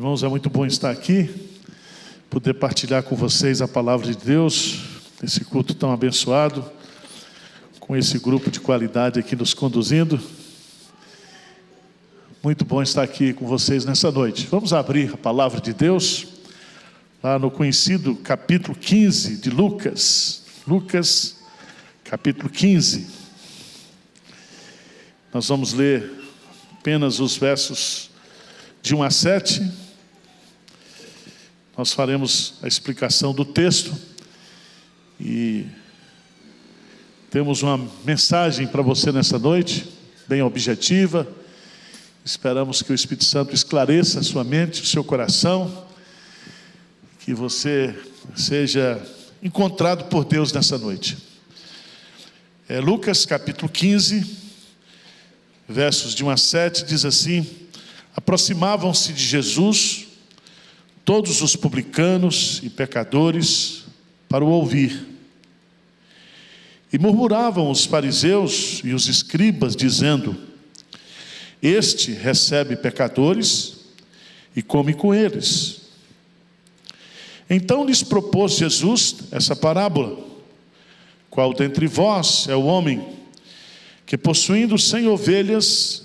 Irmãos, é muito bom estar aqui, poder partilhar com vocês a palavra de Deus, esse culto tão abençoado, com esse grupo de qualidade aqui nos conduzindo. Muito bom estar aqui com vocês nessa noite. Vamos abrir a palavra de Deus, lá no conhecido capítulo 15 de Lucas. Lucas, capítulo 15. Nós vamos ler apenas os versos de 1 a 7, nós faremos a explicação do texto e temos uma mensagem para você nessa noite, bem objetiva. Esperamos que o Espírito Santo esclareça a sua mente, o seu coração, que você seja encontrado por Deus nessa noite. Lucas capítulo 15, versos de 1 a 7, diz assim: aproximavam-se de Jesus todos os publicanos e pecadores para o ouvir. E murmuravam os fariseus e os escribas, dizendo: este recebe pecadores e come com eles. Então lhes propôs Jesus essa parábola: qual dentre vós é o homem que, possuindo 100 ovelhas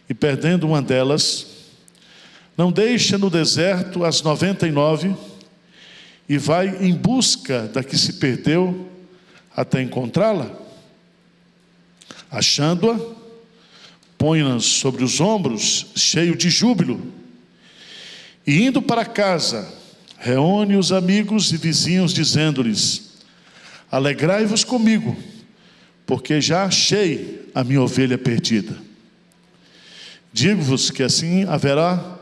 e perdendo uma delas, não deixa no deserto as 99 e vai em busca da que se perdeu até encontrá-la? Achando-a, põe-na sobre os ombros, cheio de júbilo, e indo para casa, reúne os amigos e vizinhos, dizendo-lhes: alegrai-vos comigo, porque já achei a minha ovelha perdida. Digo-vos que assim haverá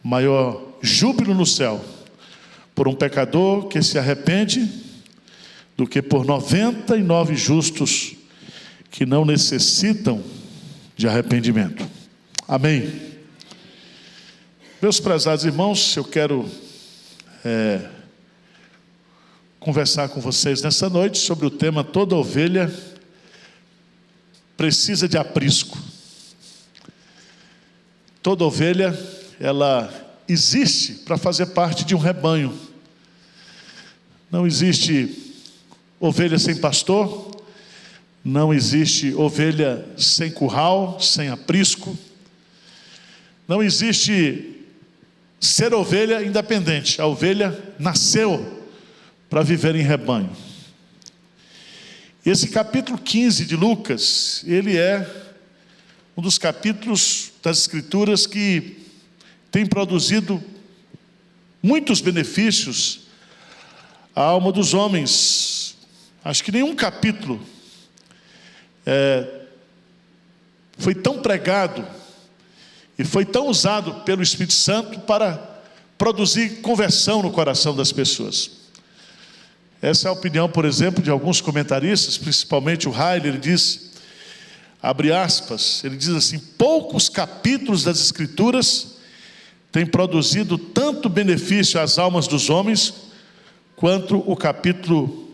maior júbilo no céu por um pecador que se arrepende do que por 99 justos que não necessitam de arrependimento. Amém. Meus prezados irmãos, eu quero conversar com vocês nessa noite sobre o tema: toda ovelha precisa de aprisco. Toda ovelha, ela existe para fazer parte de um rebanho. Não existe ovelha sem pastor, não existe ovelha sem curral, sem aprisco. Não existe ser ovelha independente. A ovelha nasceu para viver em rebanho. Esse capítulo 15 de Lucas, ele é um dos capítulos das Escrituras que tem produzido muitos benefícios à alma dos homens. Acho que nenhum capítulo foi tão pregado e foi tão usado pelo Espírito Santo para produzir conversão no coração das pessoas. Essa é a opinião, por exemplo, de alguns comentaristas, principalmente o Riley. Ele diz, abre aspas, ele diz assim: poucos capítulos das Escrituras têm produzido tanto benefício às almas dos homens quanto o capítulo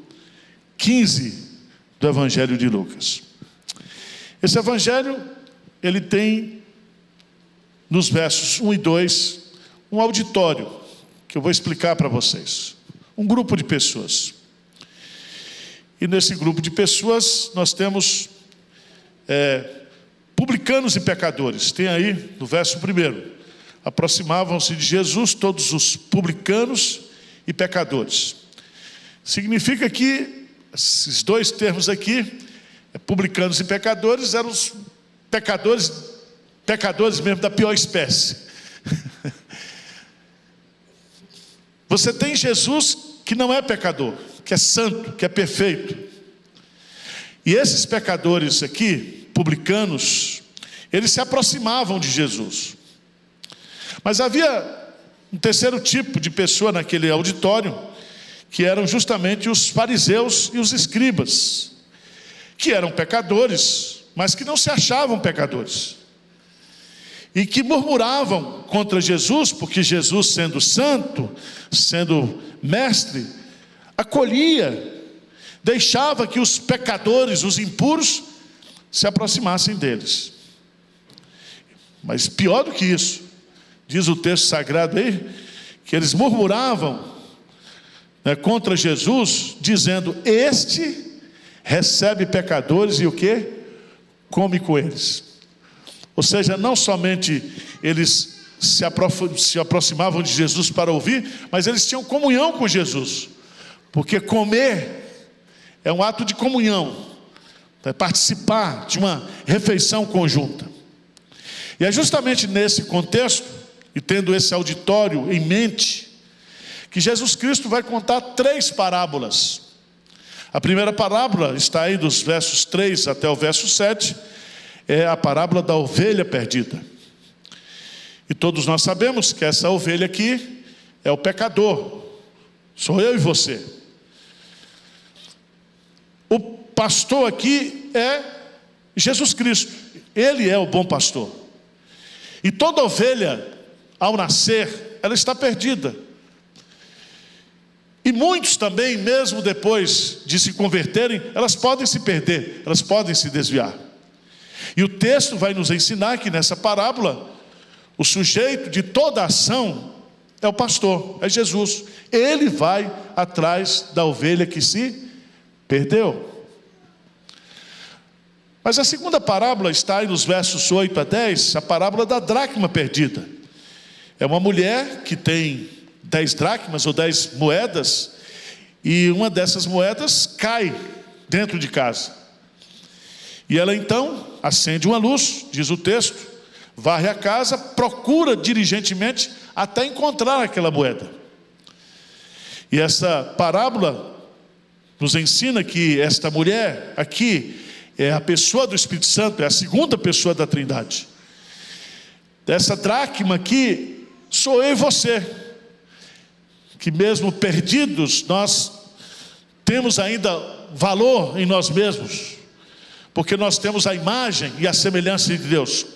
15 do Evangelho de Lucas. Esse Evangelho, ele tem nos versos 1 e 2 um auditório que eu vou explicar para vocês. Um grupo de pessoas. E nesse grupo de pessoas nós temos publicanos e pecadores. Tem aí no verso 1: aproximavam-se de Jesus todos os publicanos e pecadores. Significa que esses dois termos aqui, publicanos e pecadores, eram os pecadores mesmo da pior espécie. Você tem Jesus que não é pecador, que é santo, que é perfeito. E esses pecadores aqui, publicanos, eles se aproximavam de Jesus. Mas havia um terceiro tipo de pessoa naquele auditório, que eram justamente os fariseus e os escribas, que eram pecadores, mas que não se achavam pecadores. E que murmuravam contra Jesus, porque Jesus, sendo santo, sendo mestre, acolhia, deixava que os pecadores, os impuros, se aproximassem deles. Mas pior do que isso, Diz o texto sagrado aí, que eles murmuravam, né, contra Jesus, dizendo: este recebe pecadores e o quê? Come com eles. Ou seja, não somente eles se aproximavam de Jesus para ouvir, mas eles tinham comunhão com Jesus, porque comer é um ato de comunhão, é participar de uma refeição conjunta. E é justamente nesse contexto, e tendo esse auditório em mente, que Jesus Cristo vai contar 3 parábolas. A primeira parábola está aí dos versos 3 até o verso 7, é a parábola da ovelha perdida. E todos nós sabemos que essa ovelha aqui é o pecador, sou eu e você. O pastor aqui é Jesus Cristo, ele é o bom pastor. E toda ovelha, ao nascer, ela está perdida. E muitos também, mesmo depois de se converterem, elas podem se perder, elas podem se desviar. E o texto vai nos ensinar que nessa parábola, o sujeito de toda a ação é o pastor, é Jesus. Ele vai atrás da ovelha que se perdeu. Mas a segunda parábola está aí nos versos 8 a 10, a parábola da dracma perdida. É uma mulher que tem 10 dracmas ou 10 moedas, e uma dessas moedas cai dentro de casa. E ela então acende uma luz, diz o texto, varre a casa, procura diligentemente até encontrar aquela moeda. E essa parábola nos ensina que esta mulher aqui é a pessoa do Espírito Santo, é a segunda pessoa da Trindade. Dessa dracma aqui sou eu e você, que mesmo perdidos, nós temos ainda valor em nós mesmos, porque nós temos a imagem e a semelhança de Deus.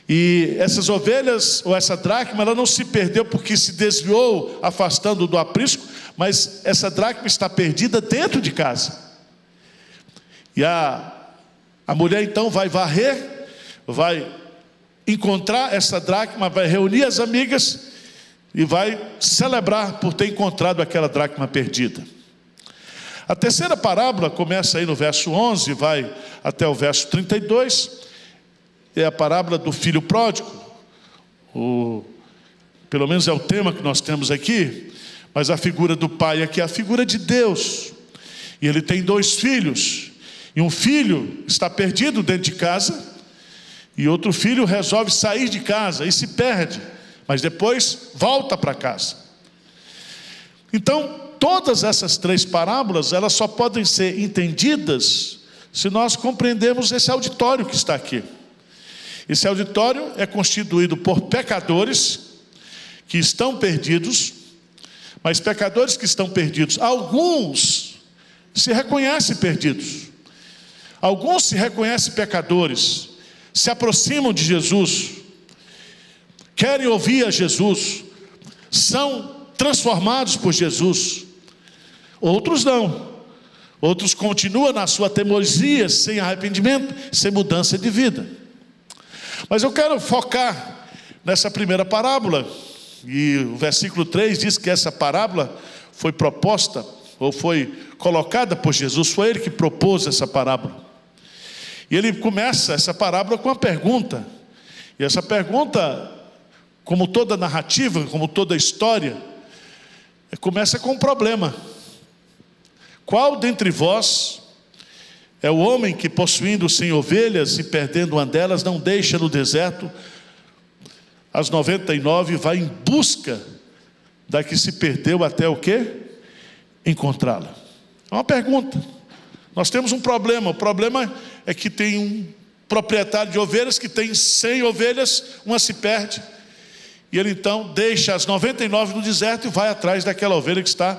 E essas ovelhas, ou essa dracma, ela não se perdeu porque se desviou afastando do aprisco, mas essa dracma está perdida dentro de casa. E a mulher então vai varrer, vai encontrar essa dracma, vai reunir as amigas e vai celebrar por ter encontrado aquela dracma perdida. A terceira parábola começa aí no verso 11, vai até o verso 32, é a parábola do filho pródigo. Pelo menos é o tema que nós temos aqui, mas a figura do pai aqui é a figura de Deus. E ele tem 2 filhos, e um filho está perdido dentro de casa, e outro filho resolve sair de casa e se perde, mas depois volta para casa. Então, todas essas 3 parábolas, elas só podem ser entendidas se nós compreendermos esse auditório que está aqui. Esse auditório é constituído por pecadores que estão perdidos, mas pecadores que estão perdidos, alguns se reconhecem perdidos, alguns se reconhecem pecadores, se aproximam de Jesus, querem ouvir a Jesus, são transformados por Jesus. Outros não, outros continuam na sua teimosia, sem arrependimento, sem mudança de vida. Mas eu quero focar nessa primeira parábola, e o versículo 3 diz que essa parábola foi proposta, ou foi colocada por Jesus, foi ele que propôs essa parábola. E ele começa essa parábola com uma pergunta, e essa pergunta, como toda narrativa, como toda história, começa com um problema. Qual dentre vós é o homem que, possuindo 100 ovelhas e perdendo uma delas, não deixa no deserto as 99 e vai em busca da que se perdeu até o quê? Encontrá-la? É uma pergunta. Nós temos um problema. O problema é que tem um proprietário de ovelhas que tem 100 ovelhas, uma se perde, e ele então deixa as 99 no deserto e vai atrás daquela ovelha que está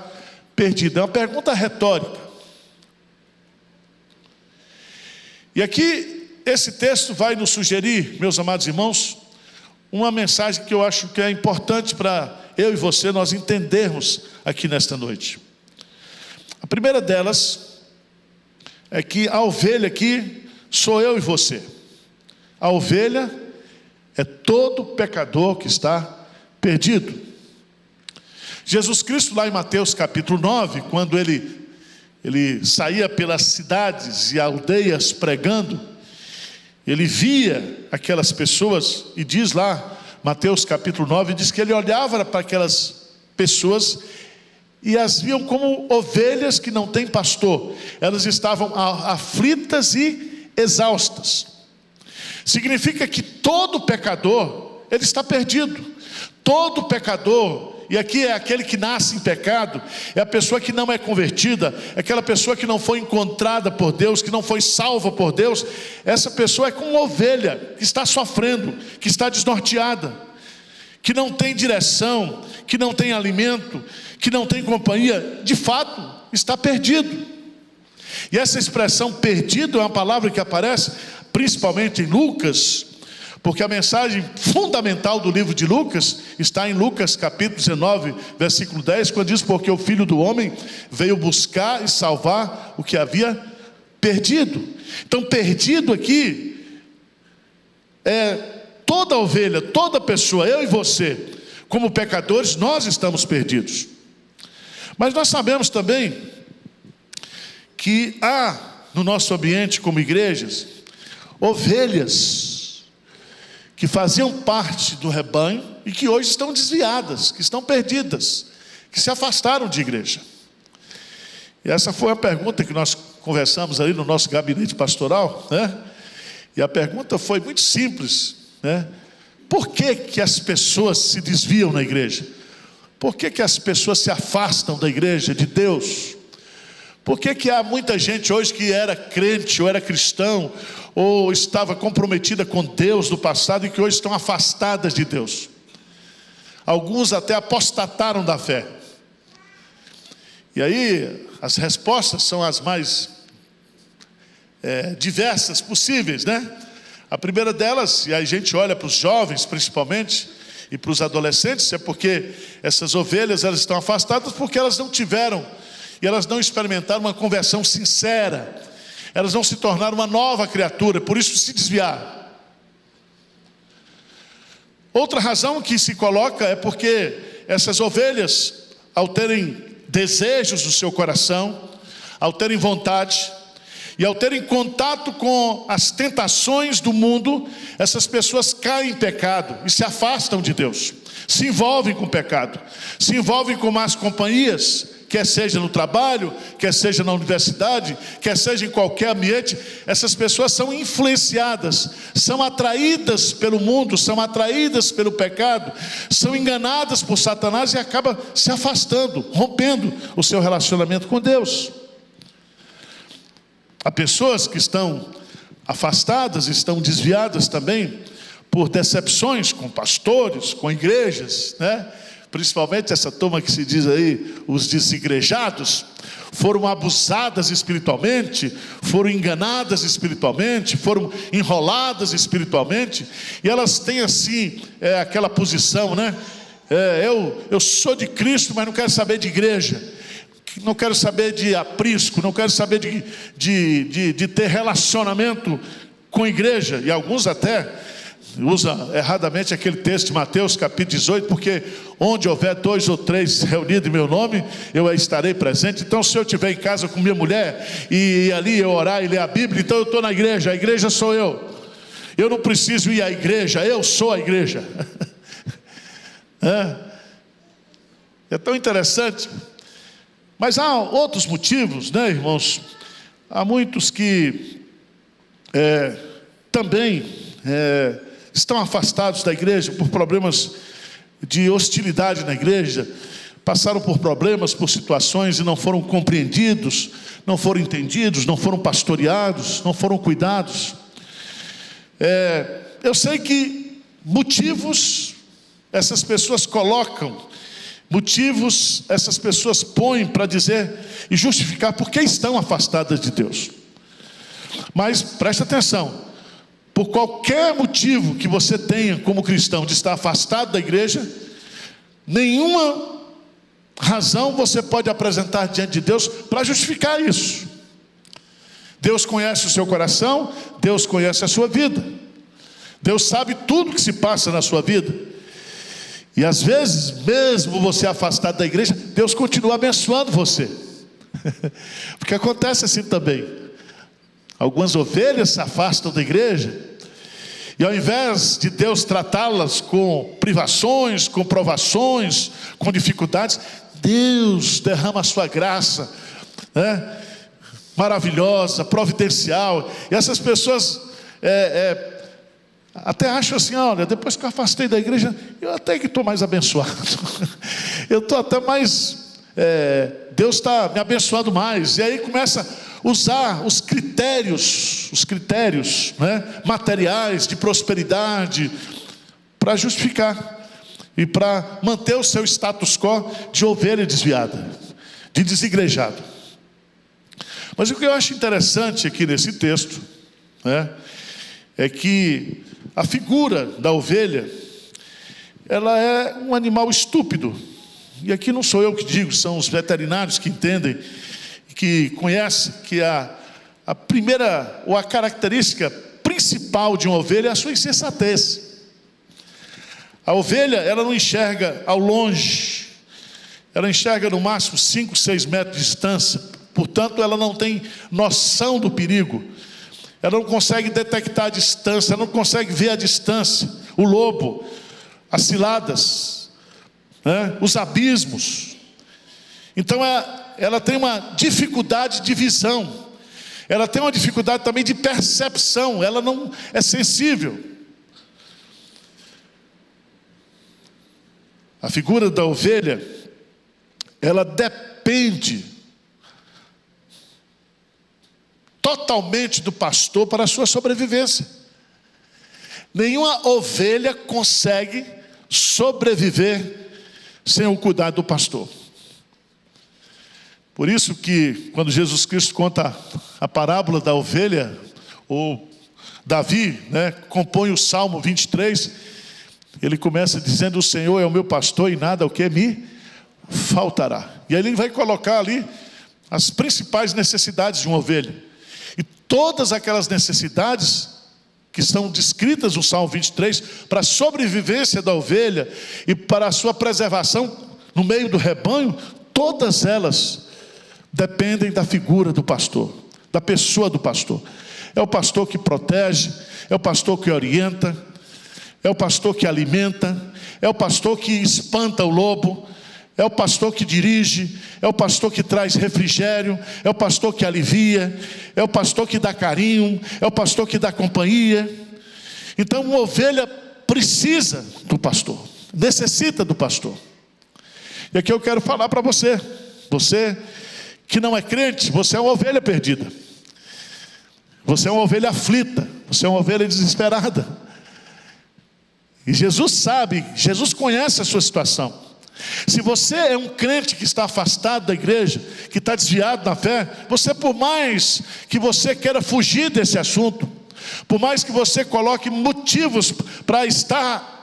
perdida. É uma pergunta retórica. E aqui, esse texto vai nos sugerir, meus amados irmãos, uma mensagem que eu acho que é importante para eu e você nós entendermos aqui nesta noite. A primeira delas é que a ovelha aqui sou eu e você. A ovelha é todo pecador que está perdido. Jesus Cristo, lá em Mateus capítulo 9, quando ele saía pelas cidades e aldeias pregando, ele via aquelas pessoas, e diz lá, Mateus capítulo 9, diz que ele olhava para aquelas pessoas e as viam como ovelhas que não têm pastor. Elas estavam aflitas e exaustas. Significa que todo pecador, ele está perdido. Todo pecador, e aqui é aquele que nasce em pecado, é a pessoa que não é convertida, é aquela pessoa que não foi encontrada por Deus, que não foi salva por Deus. Essa pessoa é como uma ovelha que está sofrendo, que está desnorteada, que não tem direção, que não tem alimento, que não tem companhia. De fato, está perdido. E essa expressão perdido é uma palavra que aparece principalmente em Lucas, porque a mensagem fundamental do livro de Lucas está em Lucas capítulo 19, versículo 10, quando diz: porque o Filho do Homem veio buscar e salvar o que havia perdido. Então, perdido aqui é toda ovelha, toda pessoa. Eu e você, como pecadores, nós estamos perdidos. Mas nós sabemos também que há no nosso ambiente como igrejas ovelhas que faziam parte do rebanho e que hoje estão desviadas, que estão perdidas, que se afastaram de igreja. E essa foi a pergunta que nós conversamos ali no nosso gabinete pastoral, né? E a pergunta foi muito simples, né? Por que que as pessoas se desviam na igreja? Por que que as pessoas se afastam da igreja, de Deus? Por que que há muita gente hoje que era crente, ou era cristão, ou estava comprometida com Deus no passado e que hoje estão afastadas de Deus? Alguns até apostataram da fé. E aí as respostas são as mais diversas possíveis, né? A primeira delas, e aí a gente olha para os jovens principalmente, e para os adolescentes, é porque essas ovelhas, elas estão afastadas porque elas não tiveram, e elas não experimentaram uma conversão sincera, elas não se tornaram uma nova criatura, por isso se desviaram. Outra razão que se coloca é porque essas ovelhas, ao terem desejos no seu coração, ao terem vontade, e ao terem contato com as tentações do mundo, essas pessoas caem em pecado e se afastam de Deus, se envolvem com o pecado, se envolvem com más companhias, quer seja no trabalho, quer seja na universidade, quer seja em qualquer ambiente. Essas pessoas são influenciadas, são atraídas pelo mundo, são atraídas pelo pecado, são enganadas por Satanás e acabam se afastando, rompendo o seu relacionamento com Deus. Há pessoas que estão afastadas, estão desviadas também por decepções com pastores, com igrejas, né? Principalmente essa turma que se diz aí, os desigrejados, foram abusadas espiritualmente, foram enganadas espiritualmente, foram enroladas espiritualmente, e elas têm assim, aquela posição, né? Eu sou de Cristo, mas não quero saber de igreja, não quero saber de aprisco, não quero saber de ter relacionamento com igreja. E alguns até usam erradamente aquele texto de Mateus capítulo 18, porque onde houver 2 ou 3 reunidos em meu nome, eu estarei presente. Então, se eu estiver em casa com minha mulher e ali eu orar e ler a Bíblia, então eu estou na igreja, a igreja sou eu. Eu não preciso ir à igreja, eu sou a igreja. É tão interessante. Mas há outros motivos, né, irmãos? Há muitos que também estão afastados da igreja por problemas de hostilidade na igreja, passaram por problemas, por situações e não foram compreendidos, não foram entendidos, não foram pastoreados, não foram cuidados. Eu sei que motivos essas pessoas colocam, motivos essas pessoas põem para dizer e justificar por que estão afastadas de Deus. Mas preste atenção, por qualquer motivo que você tenha como cristão de estar afastado da igreja, nenhuma razão você pode apresentar diante de Deus para justificar isso. Deus conhece o seu coração, Deus conhece a sua vida. Deus sabe tudo que se passa na sua vida. E às vezes, mesmo você afastado da igreja, Deus continua abençoando você. Porque acontece assim também. Algumas ovelhas se afastam da igreja, e ao invés de Deus tratá-las com privações, com provações, com dificuldades, Deus derrama a sua graça, né? Maravilhosa, providencial. E essas pessoas até acham assim: olha, depois que eu afastei da igreja, eu até que estou mais abençoado. Eu estou até mais... Deus está me abençoando mais. E aí começa a usar os critérios, né, materiais de prosperidade para justificar e para manter o seu status quo de ovelha desviada, de desigrejado. Mas o que eu acho interessante aqui nesse texto, né, é que a figura da ovelha, ela é um animal estúpido. E aqui não sou eu que digo, são os veterinários que entendem, que conhecem que a primeira, ou a característica principal de uma ovelha é a sua insensatez. A ovelha, ela não enxerga ao longe, ela enxerga no máximo 5, 6 metros de distância. Portanto, ela não tem noção do perigo, ela não consegue detectar a distância, ela não consegue ver a distância, o lobo, as ciladas, né, os abismos. Então ela tem uma dificuldade de visão, ela tem uma dificuldade também de percepção, ela não é sensível. A figura da ovelha, ela depende totalmente do pastor para a sua sobrevivência. Nenhuma ovelha consegue sobreviver sem o cuidado do pastor. Por isso que quando Jesus Cristo conta a parábola da ovelha, ou Davi, né, compõe o Salmo 23, ele começa dizendo: o Senhor é o meu pastor e nada o que me faltará. E aí ele vai colocar ali as principais necessidades de uma ovelha. E todas aquelas necessidades que são descritas no Salmo 23, para a sobrevivência da ovelha e para a sua preservação no meio do rebanho, todas elas dependem da figura do pastor, da pessoa do pastor. É o pastor que protege, é o pastor que orienta, é o pastor que alimenta, é o pastor que espanta o lobo, é o pastor que dirige, é o pastor que traz refrigério, é o pastor que alivia, é o pastor que dá carinho, é o pastor que dá companhia. Então uma ovelha precisa do pastor, necessita do pastor. E aqui eu quero falar para você, você que não é crente, você é uma ovelha perdida, você é uma ovelha aflita, você é uma ovelha desesperada. E Jesus sabe, Jesus conhece a sua situação. Se você é um crente que está afastado da igreja, que está desviado na fé, você, por mais que você queira fugir desse assunto, por mais que você coloque motivos para estar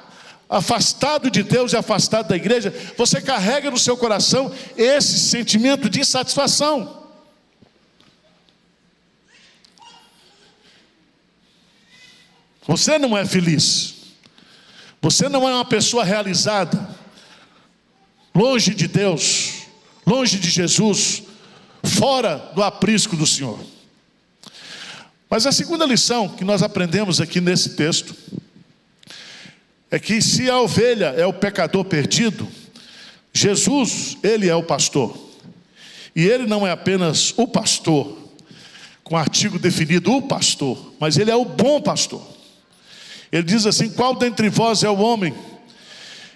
afastado de Deus e afastado da igreja, você carrega no seu coração esse sentimento de insatisfação. Você não é feliz, você não é uma pessoa realizada, longe de Deus, longe de Jesus, fora do aprisco do Senhor. Mas a segunda lição que nós aprendemos aqui nesse texto é que se a ovelha é o pecador perdido, Jesus, ele é o pastor. E ele não é apenas o pastor, com artigo definido o pastor, mas ele é o bom pastor. Ele diz assim: qual dentre vós é o homem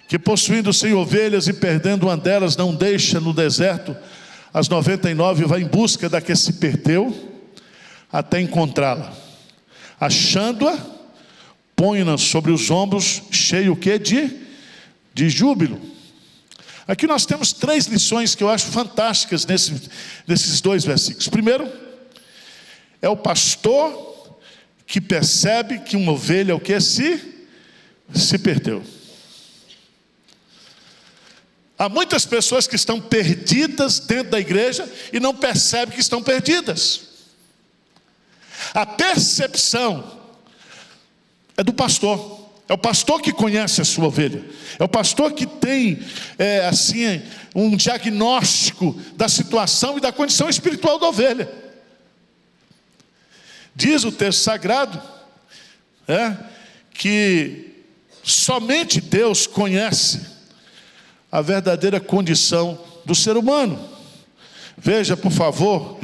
que, possuindo 100 ovelhas e perdendo uma delas, não deixa no deserto as 99 e vai em busca da que se perdeu até encontrá-la? Achando-a, põe-na sobre os ombros, cheio o quê? De júbilo. Aqui nós temos 3 lições que eu acho fantásticas nesses 2 versículos. Primeiro, é o pastor que percebe que uma ovelha, o que? Se perdeu. Há muitas pessoas que estão perdidas dentro da igreja e não percebem que estão perdidas. A percepção é do pastor. É o pastor que conhece a sua ovelha. É o pastor que tem, um diagnóstico da situação e da condição espiritual da ovelha. Diz o texto sagrado, que somente Deus conhece a verdadeira condição do ser humano. Veja, por favor,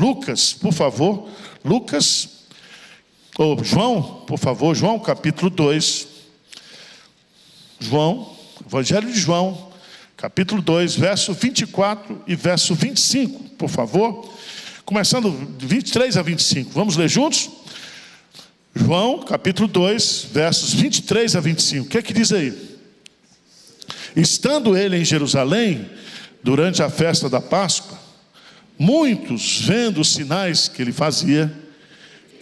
João capítulo 2. Evangelho de João, capítulo 2, verso 24 e verso 25, por favor. Começando 23 a 25, vamos ler juntos? João, capítulo 2, versos 23 a 25, o que é que diz aí? Estando ele em Jerusalém, durante a festa da Páscoa, muitos, vendo os sinais que ele fazia,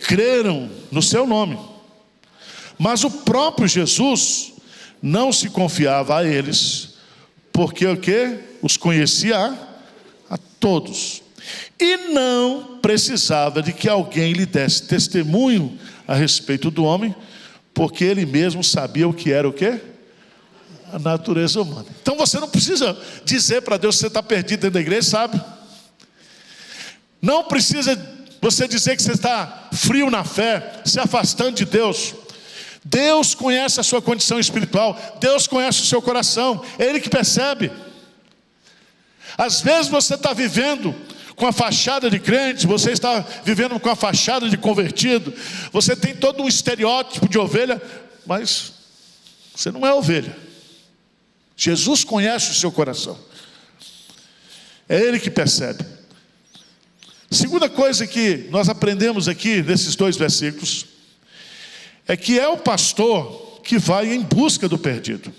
creram no seu nome. Mas o próprio Jesus não se confiava a eles, porque o quê? Os conhecia a todos. E não precisava de que alguém lhe desse testemunho a respeito do homem, porque ele mesmo sabia o que era o quê? A natureza humana. Então você não precisa dizer para Deus que você está perdido dentro da igreja, sabe? Não precisa você dizer que você está frio na fé, se afastando de Deus. Deus conhece a sua condição espiritual, Deus conhece o seu coração, é Ele que percebe. Às vezes você está vivendo com a fachada de crente, você está vivendo com a fachada de convertido, você tem todo um estereótipo de ovelha, mas você não é ovelha. Jesus conhece o seu coração, é Ele que percebe. Segunda coisa que nós aprendemos aqui nesses 2 versículos é que é o pastor que vai em busca do perdido.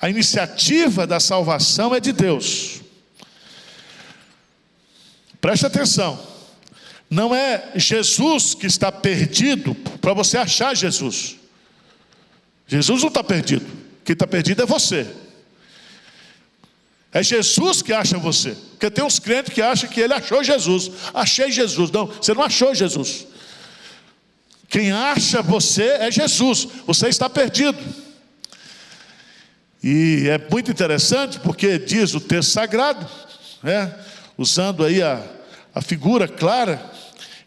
A iniciativa da salvação é de Deus. Preste atenção, não é Jesus que está perdido para você achar Jesus. Jesus não está perdido, quem está perdido é você. É Jesus que acha você, porque tem uns crentes que acham que ele achou Jesus. Achei Jesus, não, você não achou Jesus. Quem acha você é Jesus, você está perdido. E é muito interessante porque diz o texto sagrado, usando aí a figura clara,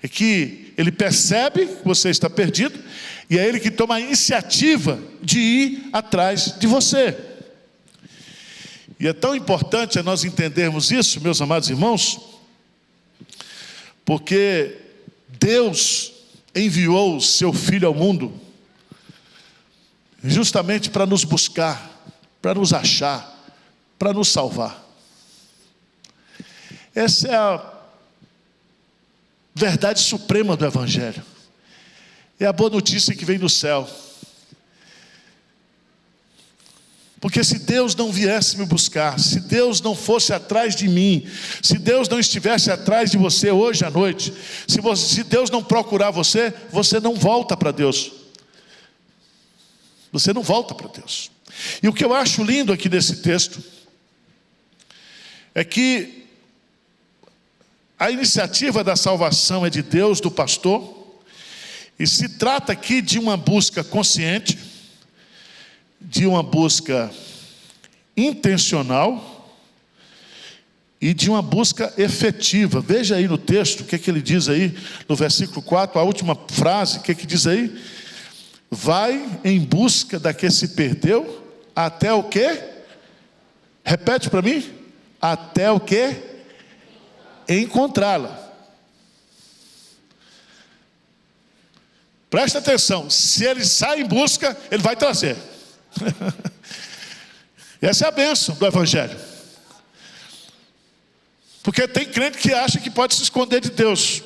é que ele percebe que você está perdido, e é ele que toma a iniciativa de ir atrás de você. E é tão importante nós entendermos isso, meus amados irmãos, porque Deus enviou o seu Filho ao mundo justamente para nos buscar, para nos achar, para nos salvar. Essa é a verdade suprema do Evangelho. É a boa notícia que vem do céu. Porque se Deus não viesse me buscar, se Deus não fosse atrás de mim, se Deus não estivesse atrás de você hoje à noite, se Deus não procurar você, você não volta para Deus. Você não volta para Deus. E o que eu acho lindo aqui nesse texto é que a iniciativa da salvação é de Deus, do pastor, e se trata aqui de uma busca consciente, de uma busca intencional e de uma busca efetiva. Veja aí no texto, o que é que ele diz aí no versículo 4, a última frase, o que é que diz aí? Vai em busca da que se perdeu, até o quê? Repete para mim. Até o quê? Encontrá-la. Presta atenção, se ele sai em busca, ele vai trazer. Essa é a bênção do Evangelho. Porque tem crente que acha que pode se esconder de Deus,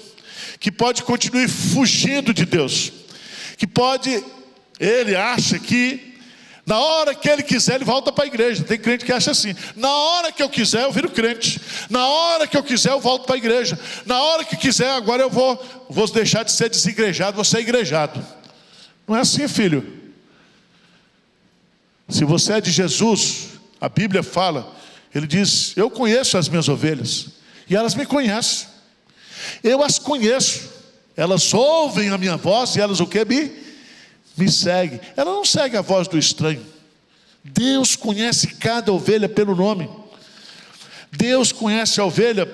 que pode continuar fugindo de Deus, que pode, ele acha que na hora que ele quiser ele volta para a igreja. Tem crente que acha assim: na hora que eu quiser eu viro crente, na hora que eu quiser eu volto para a igreja, na hora que quiser agora eu vou deixar de ser desigrejado, vou ser igrejado. Não é assim, filho. Se você é de Jesus, a Bíblia fala, ele diz: eu conheço as minhas ovelhas e elas me conhecem, eu as conheço, elas ouvem a minha voz e elas o que? me segue. Ela não segue a voz do estranho. Deus conhece cada ovelha pelo nome. Deus conhece a ovelha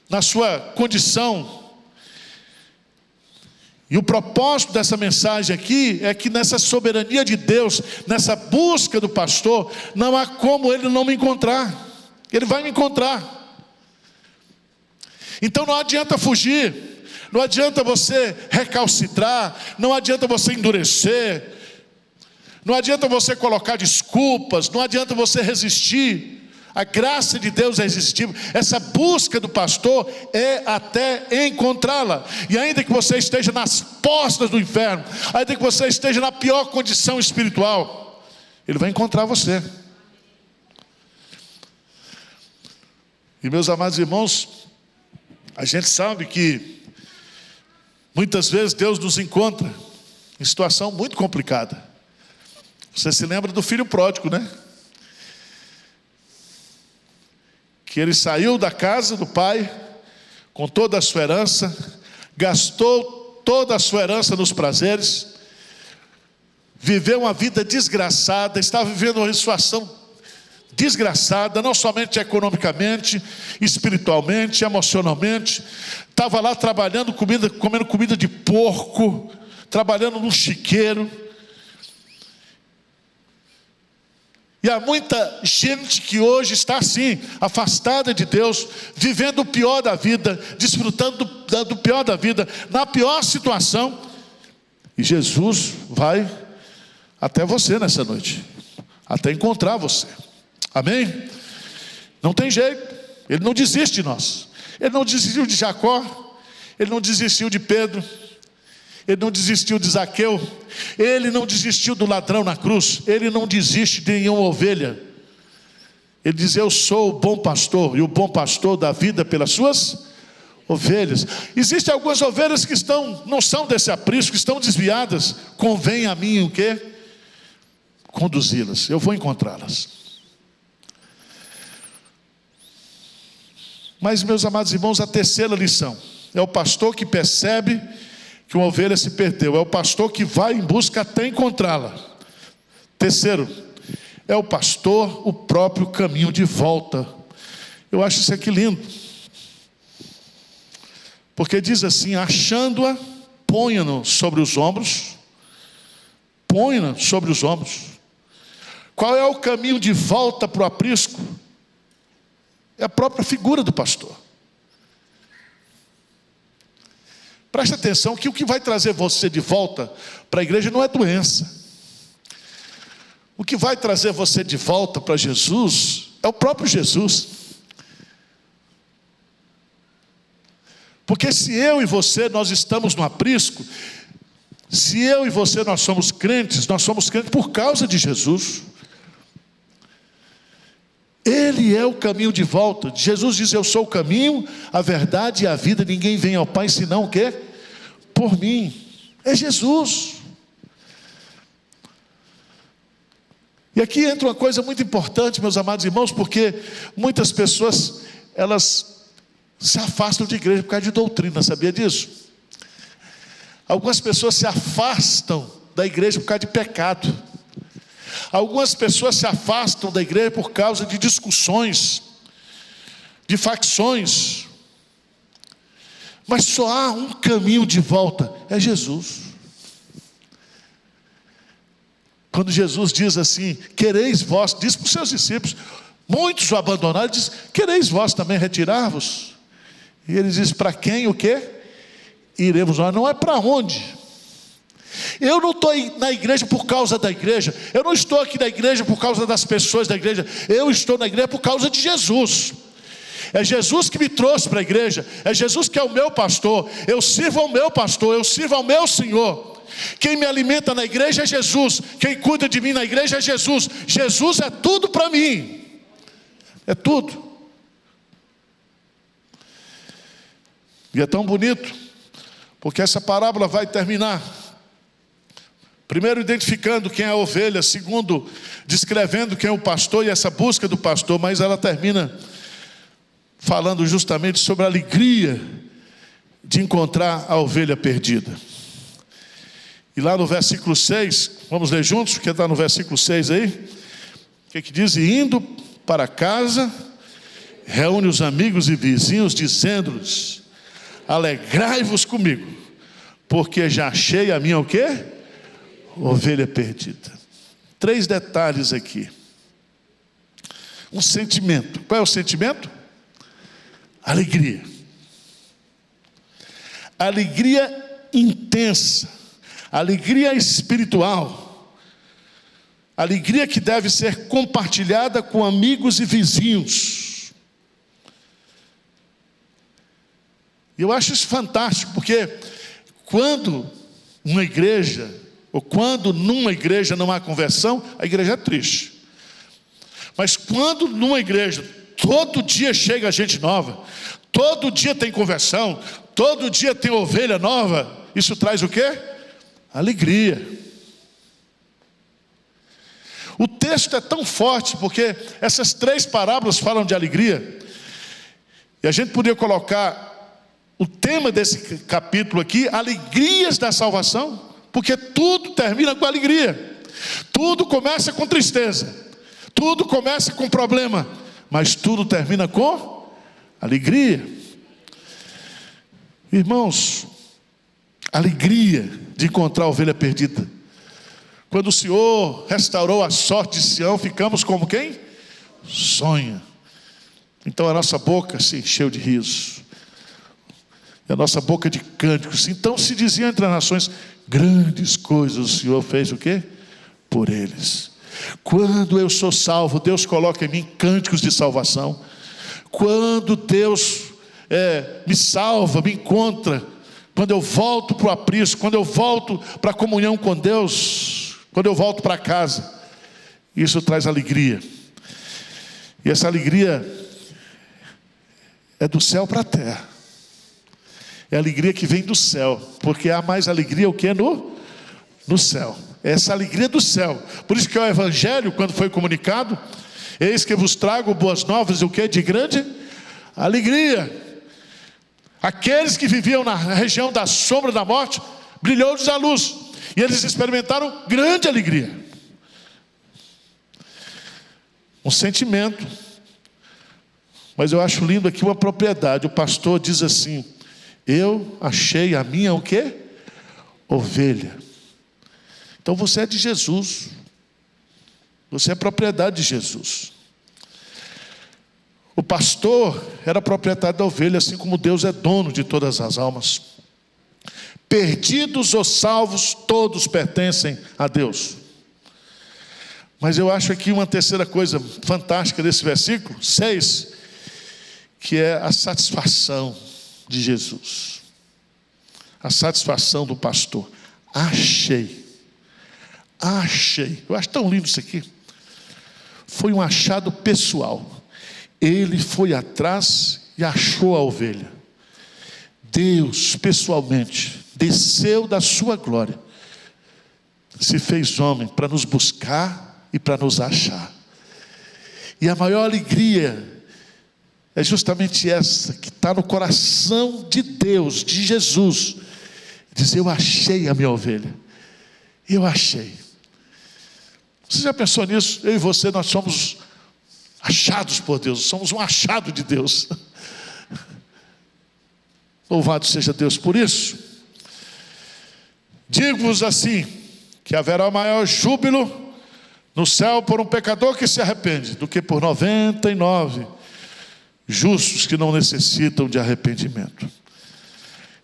na sua condição. E o propósito dessa mensagem aqui é que nessa soberania de Deus, nessa busca do pastor, não há como ele não me encontrar. Ele vai me encontrar. Então não adianta fugir, não adianta você recalcitrar, não adianta você endurecer, não adianta você colocar desculpas, não adianta você resistir. A graça de Deus é irresistível. Essa busca do pastor é até encontrá-la. E ainda que você esteja nas portas do inferno, ainda que você esteja na pior condição espiritual, ele vai encontrar você. E meus amados irmãos, a gente sabe que muitas vezes Deus nos encontra em situação muito complicada. Você se lembra do filho pródigo, né? Que ele saiu da casa do pai com toda a sua herança, gastou toda a sua herança nos prazeres, viveu uma vida desgraçada, estava vivendo uma situação desgraçada, não somente economicamente, espiritualmente, emocionalmente. Estava lá trabalhando, comendo comida de porco, trabalhando num chiqueiro. E há muita gente que hoje está assim, afastada de Deus, vivendo o pior da vida, desfrutando do pior da vida, na pior situação. E Jesus vai até você nessa noite, até encontrar você. Amém? Não tem jeito, ele não desiste de nós. Ele não desistiu de Jacó, ele não desistiu de Pedro, ele não desistiu de Zaqueu, ele não desistiu do ladrão na cruz, ele não desiste de nenhuma ovelha. Ele diz: eu sou o bom pastor, e o bom pastor dá vida pelas suas ovelhas. Existem algumas ovelhas que não são desse aprisco, que estão desviadas. Convém a mim o quê? Conduzi-las, eu vou encontrá-las. Mas, meus amados irmãos, a terceira lição é o pastor que percebe que uma ovelha se perdeu, é o pastor que vai em busca até encontrá-la. Terceiro, é o pastor o próprio caminho de volta. Eu acho isso aqui lindo, porque diz assim: achando-a, ponha-no sobre os ombros. Ponha-na sobre os ombros. Qual é o caminho de volta para o aprisco? É a própria figura do pastor. Preste atenção que o que vai trazer você de volta para a igreja não é doença. O que vai trazer você de volta para Jesus é o próprio Jesus. Porque se eu e você nós estamos no aprisco, se eu e você nós somos crentes por causa de Jesus. Ele é o caminho de volta. Jesus diz: eu sou o caminho, a verdade e a vida. Ninguém vem ao Pai senão o quê? Por mim. É Jesus. E aqui entra uma coisa muito importante, meus amados irmãos, porque muitas pessoas, elas se afastam de igreja por causa de doutrina, sabia disso? Algumas pessoas se afastam da igreja por causa de pecado. Algumas pessoas se afastam da igreja por causa de discussões, de facções. Mas só há um caminho de volta, é Jesus. Quando Jesus diz assim: quereis vós, diz para os seus discípulos, muitos o abandonaram, diz: quereis vós também retirar-vos? E ele diz: para quem o quê? Iremos nós. Não é para onde. Eu não estou na igreja por causa da igreja, eu não estou aqui na igreja por causa das pessoas da igreja, eu estou na igreja por causa de Jesus. É Jesus que me trouxe para a igreja, é Jesus que é o meu pastor, eu sirvo ao meu pastor, eu sirvo ao meu Senhor. Quem me alimenta na igreja é Jesus, quem cuida de mim na igreja é Jesus. Jesus é tudo para mim, é tudo. E é tão bonito, porque essa parábola vai terminar primeiro identificando quem é a ovelha, segundo descrevendo quem é o pastor e essa busca do pastor, mas ela termina falando justamente sobre a alegria de encontrar a ovelha perdida. E lá no versículo 6, vamos ler juntos, porque está no versículo 6 aí. O que diz? E indo para casa, reúne os amigos e vizinhos, dizendo-lhes: alegrai-vos comigo, porque já achei a minha o quê? Ovelha perdida. 3 detalhes aqui. Um sentimento. Qual é o sentimento? Alegria. Alegria intensa. Alegria espiritual. Alegria que deve ser compartilhada com amigos e vizinhos. E eu acho isso fantástico, porque quando uma igreja, ou quando numa igreja não há conversão, a igreja é triste. Mas quando numa igreja, todo dia chega gente nova, todo dia tem conversão, todo dia tem ovelha nova, isso traz o quê? Alegria. O texto é tão forte, porque essas 3 parábolas falam de alegria, e a gente poderia colocar o tema desse capítulo aqui, alegrias da salvação, porque tudo termina com alegria, tudo começa com tristeza, tudo começa com problema, mas tudo termina com alegria. Irmãos, alegria de encontrar a ovelha perdida. Quando o Senhor restaurou a sorte de Sião, ficamos como quem? Sonha. Então a nossa boca se encheu de riso, e a nossa boca de cânticos. Então se dizia entre as nações: grandes coisas o Senhor fez o quê? Por eles. Quando eu sou salvo, Deus coloca em mim cânticos de salvação. Quando Deus me salva, me encontra, quando eu volto para o aprisco, quando eu volto para a comunhão com Deus, quando eu volto para casa, isso traz alegria. E essa alegria é do céu para a terra. É a alegria que vem do céu, porque há mais alegria o que no céu. Essa alegria do céu. Por isso que o evangelho, quando foi comunicado: eis que vos trago boas novas, o que? De grande alegria. Aqueles que viviam na região da sombra da morte, brilhou-lhes a luz, e eles experimentaram grande alegria. Um sentimento. Mas eu acho lindo aqui uma propriedade. O pastor diz assim: eu achei a minha o quê? Ovelha. Então você é de Jesus, você é propriedade de Jesus. O pastor era proprietário da ovelha, assim como Deus é dono de todas as almas. Perdidos ou salvos, todos pertencem a Deus. Mas eu acho aqui uma terceira coisa fantástica desse versículo 6, que é a satisfação de Jesus. A satisfação do pastor. Achei. Eu acho tão lindo isso aqui. Foi um achado pessoal. Ele foi atrás e achou a ovelha. Deus pessoalmente desceu da sua glória, se fez homem para nos buscar e para nos achar. E a maior alegria é justamente essa que está no coração de Deus, de Jesus. Diz: eu achei a minha ovelha. Eu achei. Você já pensou nisso? Eu e você, nós somos achados por Deus, somos um achado de Deus. Louvado seja Deus por isso. Digo-vos assim, que haverá maior júbilo no céu por um pecador que se arrepende, do que por 99 justos que não necessitam de arrependimento.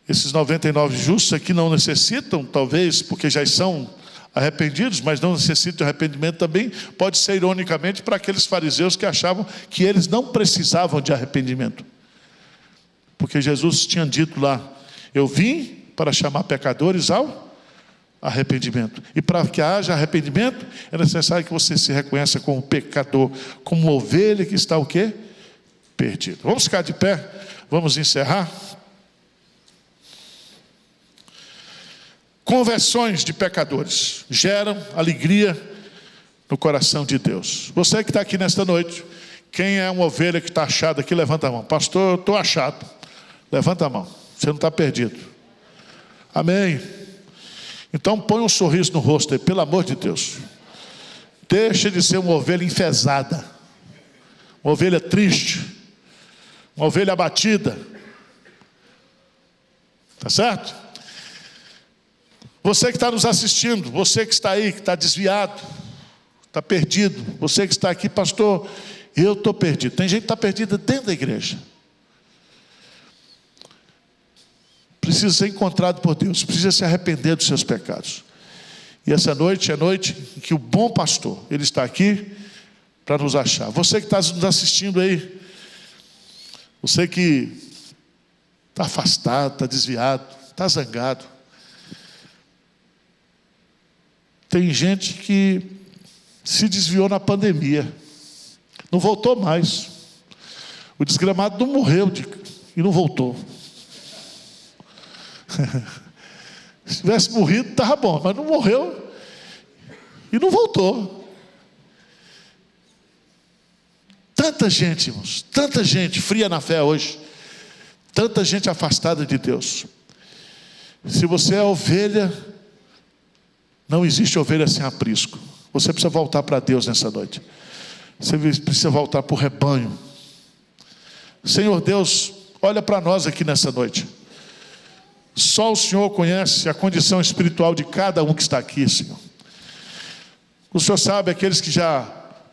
Esses 99 justos aqui não necessitam, talvez porque já são arrependidos, mas não necessitam de arrependimento também. Pode ser ironicamente para aqueles fariseus que achavam que eles não precisavam de arrependimento, porque Jesus tinha dito lá: eu vim para chamar pecadores ao arrependimento, e para que haja arrependimento é necessário que você se reconheça como pecador, como uma ovelha que está o quê? Perdida. Vamos ficar de pé, vamos encerrar. Conversões de pecadores geram alegria no coração de Deus. Você que está aqui nesta noite, quem é uma ovelha que está achada aqui, levanta a mão. Pastor, eu estou achado. Levanta a mão, você não está perdido. Amém. Então põe um sorriso no rosto aí, pelo amor de Deus. Deixa de ser uma ovelha enfesada, uma ovelha triste, uma ovelha abatida. Tá certo? Você que está nos assistindo, você que está aí, que está desviado, está perdido, você que está aqui, pastor, eu estou perdido. Tem gente que está perdida dentro da igreja. Precisa ser encontrado por Deus, precisa se arrepender dos seus pecados. E essa noite é a noite em que o bom pastor, ele está aqui para nos achar. Você que está nos assistindo aí, você que está afastado, está desviado, está zangado. Tem gente que se desviou na pandemia, não voltou mais. O desgramado não morreu e não voltou. Se tivesse morrido, estava bom, mas não morreu e não voltou. Tanta gente, irmãos, tanta gente fria na fé hoje, tanta gente afastada de Deus. Se você é ovelha, não existe ovelha sem aprisco. Você precisa voltar para Deus nessa noite. Você precisa voltar para o rebanho. Senhor Deus, olha para nós aqui nessa noite. Só o Senhor conhece a condição espiritual de cada um que está aqui, Senhor. O Senhor sabe aqueles que já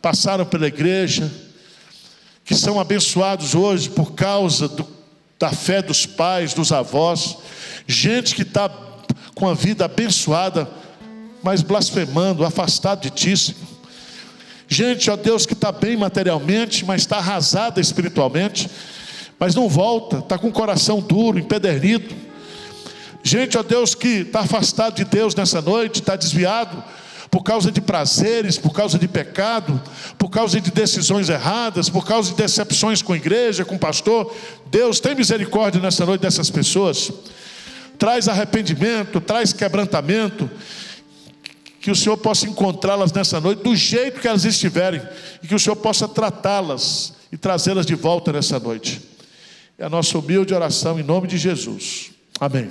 passaram pela igreja, que são abençoados hoje por causa da fé dos pais, dos avós. Gente que está com a vida abençoada, mas blasfemando, afastado de Ti, Senhor. Gente, ó Deus, que está bem materialmente, mas está arrasada espiritualmente, mas não volta, está com o coração duro, empedernido. Gente, ó Deus, que está afastado de Deus nessa noite, está desviado por causa de prazeres, por causa de pecado, por causa de decisões erradas, por causa de decepções com a igreja, com o pastor. Deus, tem misericórdia nessa noite dessas pessoas. Traz arrependimento, traz quebrantamento, que o Senhor possa encontrá-las nessa noite do jeito que elas estiverem, e que o Senhor possa tratá-las e trazê-las de volta nessa noite. É a nossa humilde oração em nome de Jesus. Amém.